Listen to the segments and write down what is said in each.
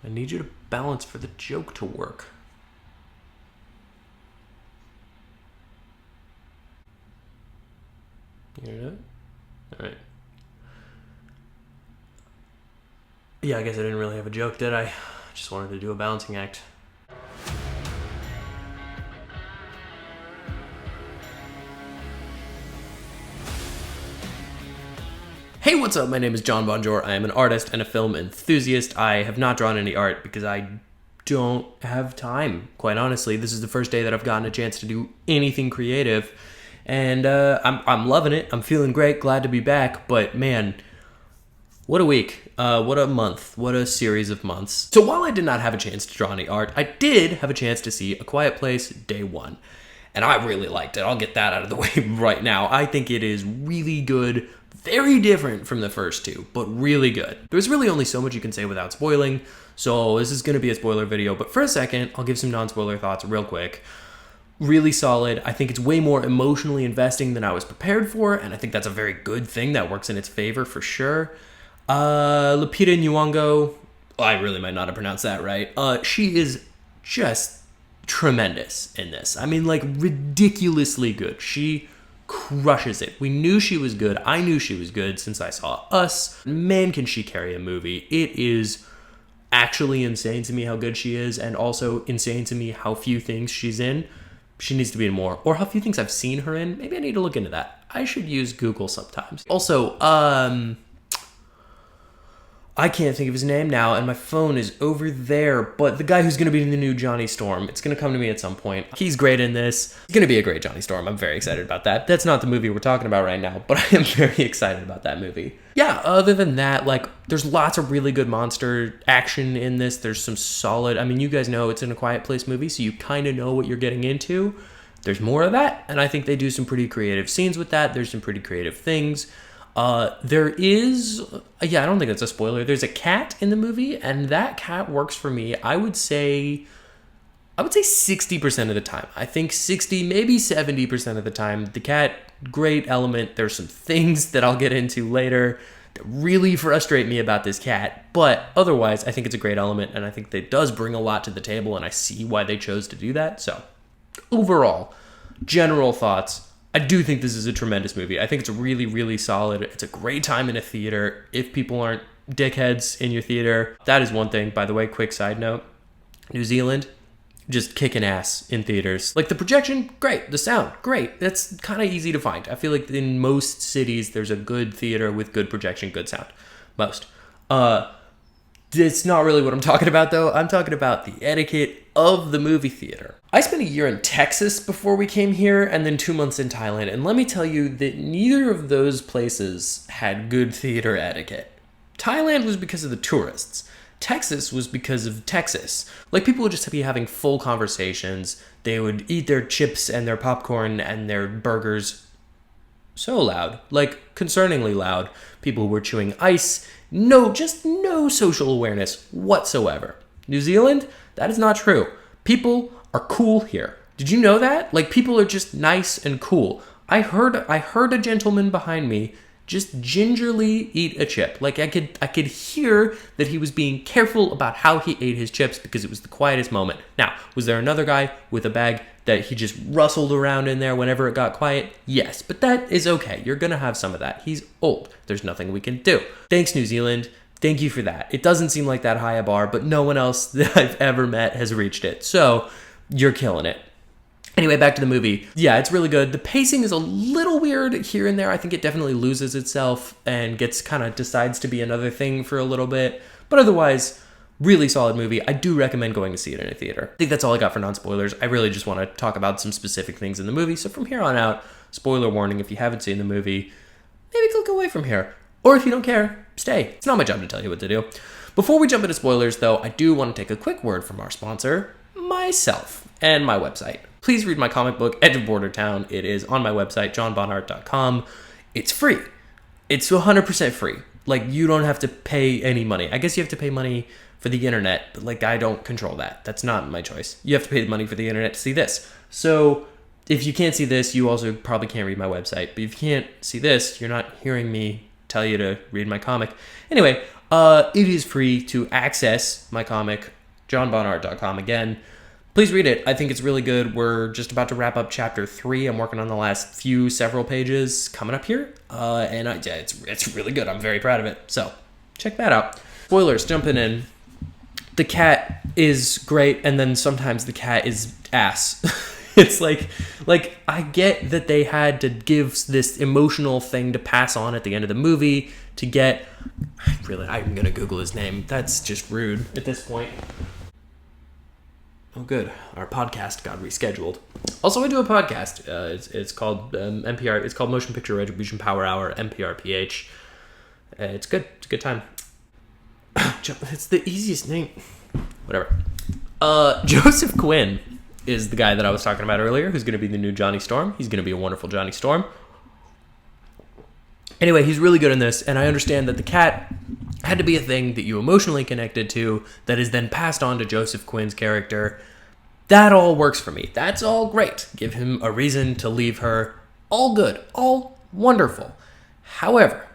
I need you to balance for the joke to work. You hear that? Alright. Yeah, I guess I didn't really have a joke, did I? Just wanted to do a balancing act. Hey, what's up? My name is John Bonjour. I am an artist and a film enthusiast. I have not drawn any art because I don't have time, quite honestly. This is the first day that I've gotten a chance to do anything creative, and I'm loving it. I'm feeling great, glad to be back, but man, what a week, what a month, what a series of months. So while I did not have a chance to draw any art, I did have a chance to see A Quiet Place Day 1. And I really liked it. I'll get that out of the way right now. I think it is really good, very different from the first two, but really good. There's really only so much you can say without spoiling, so this is going to be a spoiler video, but for a second, I'll give some non-spoiler thoughts real quick. Really solid. I think it's way more emotionally investing than I was prepared for, and I think that's a very good thing that works in its favor for sure. Lupita Nyong'o, I really might not have pronounced that right. She is just tremendous in this. I mean, like, ridiculously good. She crushes it. We knew she was good. I knew she was good since I saw Us. Man, can she carry a movie. It is actually insane to me how good she is, and also insane to me how few things she's in. She needs to be in more, or how few things I've seen her in. Maybe I need to look into that. I should use Google sometimes. Also, I can't think of his name now, and my phone is over there, but the guy who's going to be in the new Johnny Storm, it's going to come to me at some point. He's great in this. He's going to be a great Johnny Storm. I'm very excited about that. That's not the movie we're talking about right now, but I am very excited about that movie. Yeah, other than that, like, there's lots of really good monster action in this. There's some solid, I mean, you guys know it's in A Quiet Place movie, so you kind of know what you're getting into. There's more of that, and I think they do some pretty creative scenes with that. There's some pretty creative things. There is, I don't think that's a spoiler. There's a cat in the movie, and that cat works for me. I would say 60% of the time. I think 60, maybe 70% of the time. The cat, great element. There's some things that I'll get into later that really frustrate me about this cat, but otherwise, I think it's a great element, and I think it does bring a lot to the table, and I see why they chose to do that. So, overall, general thoughts. I do think this is a tremendous movie. I think it's really, really solid. It's a great time in a theater. If people aren't dickheads in your theater, that is one thing. By the way, quick side note, New Zealand, just kicking ass in theaters. Like, the projection, great. The sound, great. That's kind of easy to find. I feel like in most cities, there's a good theater with good projection, good sound. Most. It's not really what I'm talking about, though. I'm talking about the etiquette of the movie theater. I spent a year in Texas before we came here, and then 2 months in Thailand, and let me tell you that neither of those places had good theater etiquette. Thailand was because of the tourists. Texas was because of Texas. Like, people would just be having full conversations. They would eat their chips and their popcorn and their burgers so loud, like concerningly loud. People were chewing ice. Just no social awareness whatsoever. New Zealand, that is not true. People are cool here. Did you know that? Like, people are just nice and cool. I heard a gentleman behind me just gingerly eat a chip. Like, I could hear that he was being careful about how he ate his chips because it was the quietest moment. Now, was there another guy with a bag that he just rustled around in there whenever it got quiet? Yes, but that is okay. You're gonna have some of that. He's old. There's nothing we can do. Thanks, New Zealand. Thank you for that. It doesn't seem like that high a bar, but no one else that I've ever met has reached it. So, you're killing it. Anyway, back to the movie. Yeah, it's really good. The pacing is a little weird here and there. I think it definitely loses itself and decides to be another thing for a little bit. But otherwise, really solid movie. I do recommend going to see it in a theater. I think that's all I got for non-spoilers. I really just want to talk about some specific things in the movie. So from here on out, spoiler warning, if you haven't seen the movie, maybe click away from here. Or if you don't care, stay. It's not my job to tell you what to do. Before we jump into spoilers, though, I do want to take a quick word from our sponsor, myself, and my website. Please read my comic book, Edge of Border Town. It is on my website, johnbonhart.com. It's free. It's 100% free. Like, you don't have to pay any money. I guess you have to pay money for the internet, but, like, I don't control that. That's not my choice. You have to pay the money for the internet to see this. So, if you can't see this, you also probably can't read my website. But if you can't see this, you're not hearing me tell you to read my comic. Anyway, It is free to access my comic, johnbonart.com. Again, please read it. I think it's really good. We're just about to wrap up chapter 3. I'm working on the last several pages coming up here. It's really good. I'm very proud of it. So check that out. Spoilers, jumping in. The cat is great, and then sometimes the cat is ass. It's like I get that they had to give this emotional thing to pass on at the end of the movie to get... I'm going to Google his name. That's just rude at this point. Oh, good. Our podcast got rescheduled. Also, I do a podcast. It's called NPR. It's called Motion Picture Retribution Power Hour, NPRPH. It's good. It's a good time. It's the easiest name. Whatever. Joseph Quinn is the guy that I was talking about earlier, who's going to be the new Johnny Storm. He's going to be a wonderful Johnny Storm. Anyway, he's really good in this, and I understand that the cat had to be a thing that you emotionally connected to that is then passed on to Joseph Quinn's character. That all works for me. That's all great. Give him a reason to leave her. All good. All wonderful. However,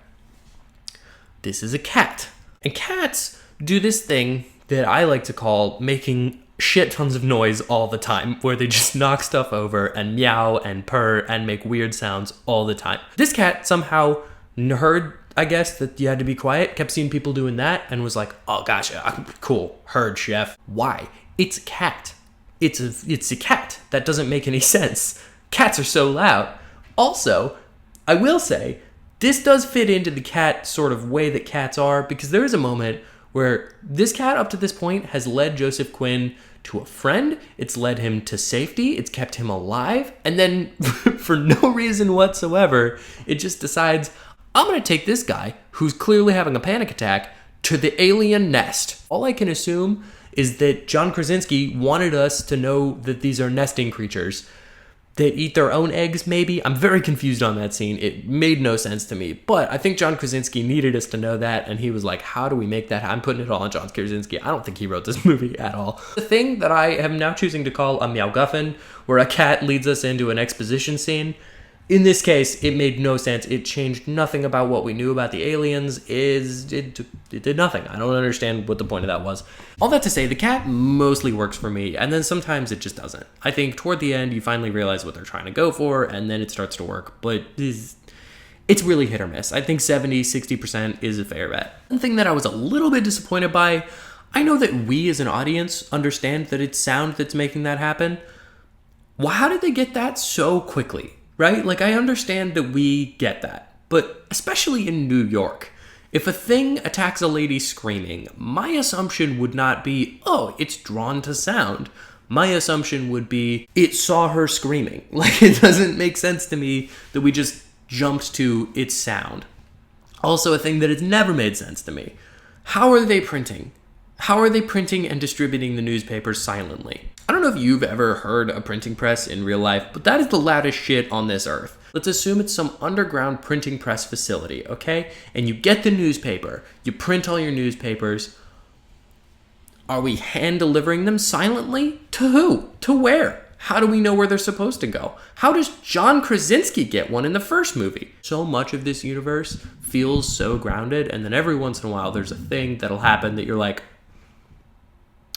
this is a cat. And cats do this thing that I like to call making shit tons of noise all the time, where they just knock stuff over and meow and purr and make weird sounds all the time. This cat somehow heard, I guess, that you had to be quiet, kept seeing people doing that, and was like, oh gosh, cool, heard, chef. Why? It's a cat. It's a cat. That doesn't make any sense. Cats are so loud. Also, I will say, this does fit into the cat sort of way that cats are, because there is a moment where this cat up to this point has led Joseph Quinn to a friend, it's led him to safety, it's kept him alive, and then for no reason whatsoever, it just decides, I'm gonna take this guy, who's clearly having a panic attack, to the alien nest. All I can assume is that John Krasinski wanted us to know that these are nesting creatures that eat their own eggs, maybe? I'm very confused on that scene. It made no sense to me. But I think John Krasinski needed us to know that, and he was like, how do we make that happen? I'm putting it all on John Krasinski. I don't think he wrote this movie at all. The thing that I am now choosing to call a MeowGuffin, where a cat leads us into an exposition scene, in this case, it made no sense. It changed nothing about what we knew about the aliens. It did nothing. I don't understand what the point of that was. All that to say, the cat mostly works for me, and then sometimes it just doesn't. I think toward the end, you finally realize what they're trying to go for, and then it starts to work. But it's really hit or miss. I think 70-60% is a fair bet. One thing that I was a little bit disappointed by, I know that we as an audience understand that it's sound that's making that happen. Well, how did they get that so quickly? Right? Like, I understand that we get that, but especially in New York, if a thing attacks a lady screaming, my assumption would not be, oh, it's drawn to sound. My assumption would be, it saw her screaming. Like, it doesn't make sense to me that we just jumped to its sound. Also, a thing that has never made sense to me. How are they printing? How are they printing and distributing the newspapers silently? I don't know if you've ever heard a printing press in real life, but that is the loudest shit on this earth. Let's assume it's some underground printing press facility, okay? And you get the newspaper, you print all your newspapers. Are we hand delivering them silently? To who? To where? How do we know where they're supposed to go? How does John Krasinski get one in the first movie? So much of this universe feels so grounded, and then every once in a while there's a thing that'll happen that you're like,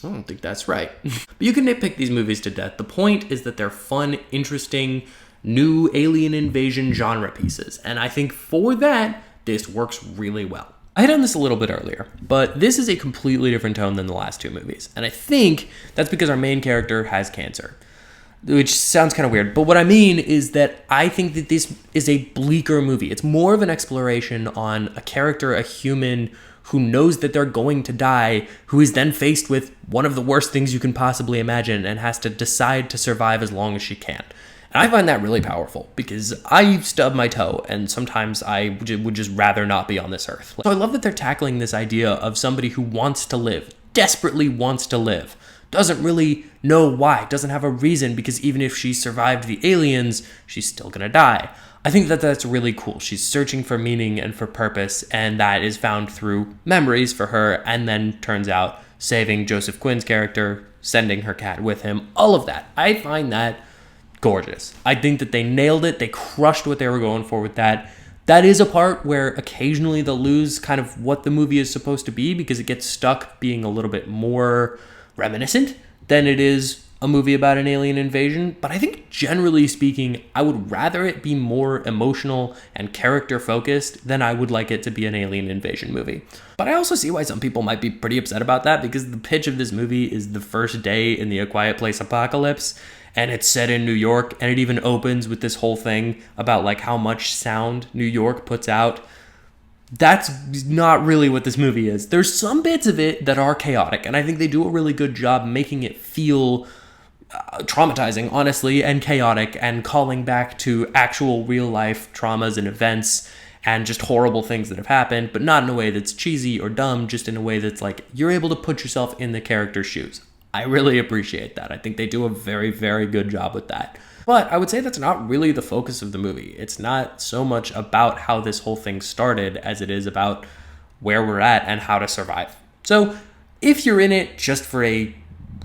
I don't think that's right. But you can nitpick these movies to death. The point is that they're fun, interesting, new alien invasion genre pieces. And I think for that, this works really well. I had done this a little bit earlier, but this is a completely different tone than the last two movies. And I think that's because our main character has cancer, which sounds kind of weird. But what I mean is that I think that this is a bleaker movie. It's more of an exploration on a character, a human who knows that they're going to die, who is then faced with one of the worst things you can possibly imagine and has to decide to survive as long as she can. And I find that really powerful because I stub my toe and sometimes I would just rather not be on this earth. So I love that they're tackling this idea of somebody who wants to live, desperately wants to live, doesn't really know why, doesn't have a reason, because even if she survived the aliens, she's still gonna die. I think that that's really cool. She's searching for meaning and for purpose, and that is found through memories for her, and then turns out saving Joseph Quinn's character, sending her cat with him, all of that. I find that gorgeous. I think that they nailed it. They crushed what they were going for with that. That is a part where occasionally they'll lose kind of what the movie is supposed to be because it gets stuck being a little bit more reminiscent than it is a movie about an alien invasion. But I think generally speaking, I would rather it be more emotional and character focused than I would like it to be an alien invasion movie. But I also see why some people might be pretty upset about that, because the pitch of this movie is the first day in the A Quiet Place apocalypse, and it's set in New York, and it even opens with this whole thing about like how much sound New York puts out. That's not really what this movie is. There's some bits of it that are chaotic, and I think they do a really good job making it feel traumatizing, honestly, and chaotic, and calling back to actual real life traumas and events and just horrible things that have happened, but not in a way that's cheesy or dumb, just in a way that's like you're able to put yourself in the character's shoes. I really appreciate that. I think they do a very, very good job with that. But I would say that's not really the focus of the movie. It's not so much about how this whole thing started as it is about where we're at and how to survive. So if you're in it just for a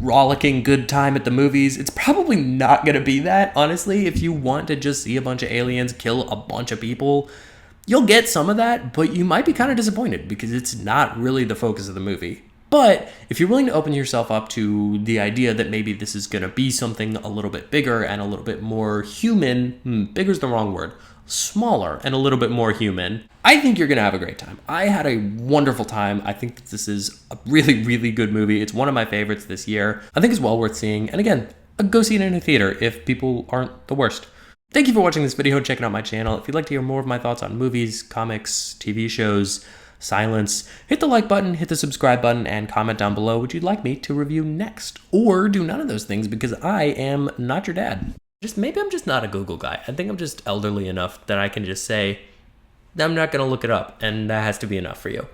rollicking good time at the movies, it's probably not going to be that, honestly. If you want to just see a bunch of aliens kill a bunch of people, you'll get some of that, but you might be kind of disappointed because it's not really the focus of the movie. But if you're willing to open yourself up to the idea that maybe this is going to be something a little bit bigger and a little bit more human, bigger's the wrong word, smaller and a little bit more human, I think you're going to have a great time. I had a wonderful time. I think that this is a really, really good movie. It's one of my favorites this year. I think it's well worth seeing. And again, go see it in a theater if people aren't the worst. Thank you for watching this video and checking out my channel. If you'd like to hear more of my thoughts on movies, comics, TV shows, silence, hit the like button, hit the subscribe button, and comment down below what you'd like me to review next. Or do none of those things because I am not your dad. Maybe I'm just not a Google guy. I think I'm just elderly enough that I can just say, I'm not going to look it up, and that has to be enough for you.